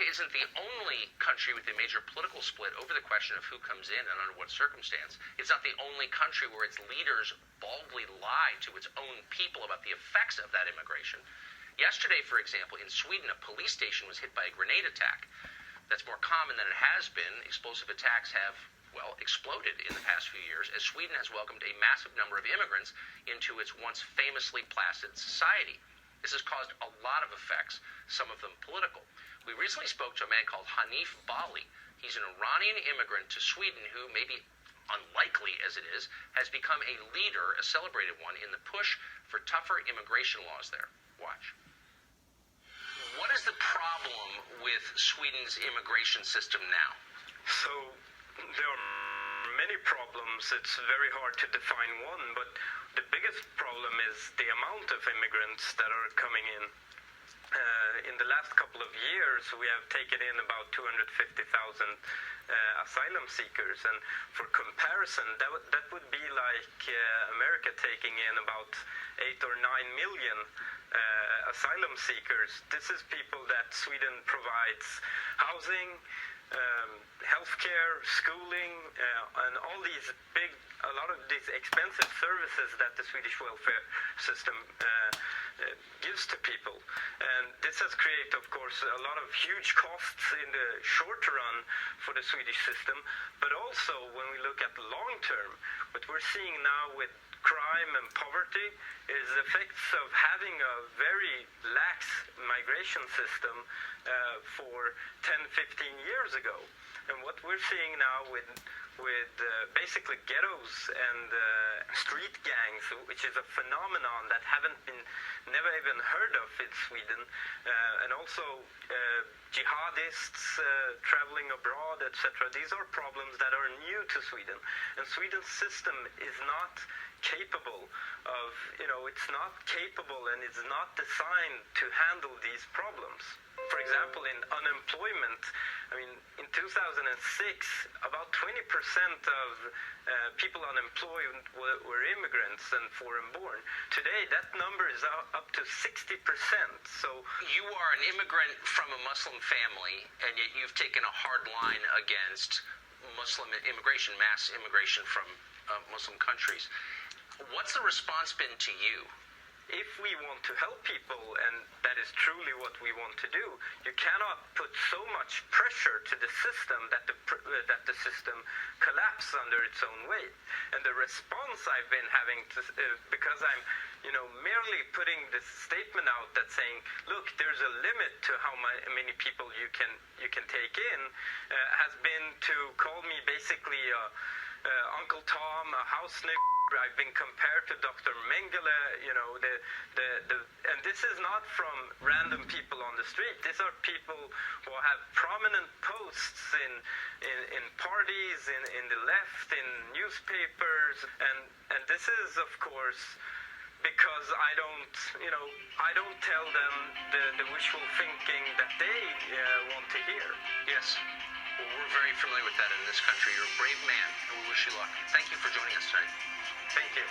isn't the only country with a major political split over the question of who comes in and under what circumstance. It's not the only country where its leaders baldly lie to its own people about the effects of that immigration. Yesterday, for example, in Sweden, a police station was hit by a grenade attack. That's more common than it has been. Explosive attacks have, well, exploded in the past few years as Sweden has welcomed a massive number of immigrants into its once famously placid society. This has caused a lot of effects, some of them political. We recently spoke to a man called Hanif Bali. He's an Iranian immigrant to Sweden who, maybe unlikely as it is, has become a leader, a celebrated one, in the push for tougher immigration laws there. Watch. What is the problem with Sweden's immigration system now? So there are many problems. It's very hard to define one, but the biggest problem is the amount of immigrants that are coming in. In the last couple of years, we have taken in about 250,000 asylum seekers, and for comparison, that would be like America taking in about 8 or 9 million asylum seekers. This is people that Sweden provides housing, healthcare, schooling, and all these a lot of these expensive services that the Swedish welfare system gives to people. And this has created, of course, a lot of huge costs in the short run for the Swedish system, but also when we look at the long term, what we're seeing now with crime and poverty is effects of having a very lax migration system for 10, 15 years ago. And what we're seeing now with basically ghettos and street gangs, which is a phenomenon that never even heard of in Sweden, and also jihadists traveling abroad, etc. These are problems that are new to Sweden, and Sweden's system is not capable of, it's not capable and it's not designed to handle these problems. For example, in unemployment, in 2006, about 20% of people unemployed were immigrants and foreign-born. Today, that number is up to 60%. So you are an immigrant from a Muslim family, and yet you've taken a hard line against Muslim immigration, mass immigration from Muslim countries. What's the response been to you? If we want to help people, and that is truly what we want to do, you cannot put so much pressure to the system that the system collapses under its own weight. And the response I've been having, because I'm merely putting this statement out that's saying, look, there's a limit to how many people you can take in, has been to call me basically Uncle Tom, a house nigger. I've been compared to Dr. Mengele, and this is not from random people on the street. These are people who have prominent posts in parties, in the left, in newspapers, and this is, of course, because I don't tell them the wishful thinking that they want to hear. Yes. Well, we're very familiar with that in this country. You're a brave man, and we wish you luck. Thank you for joining us tonight. Thank you.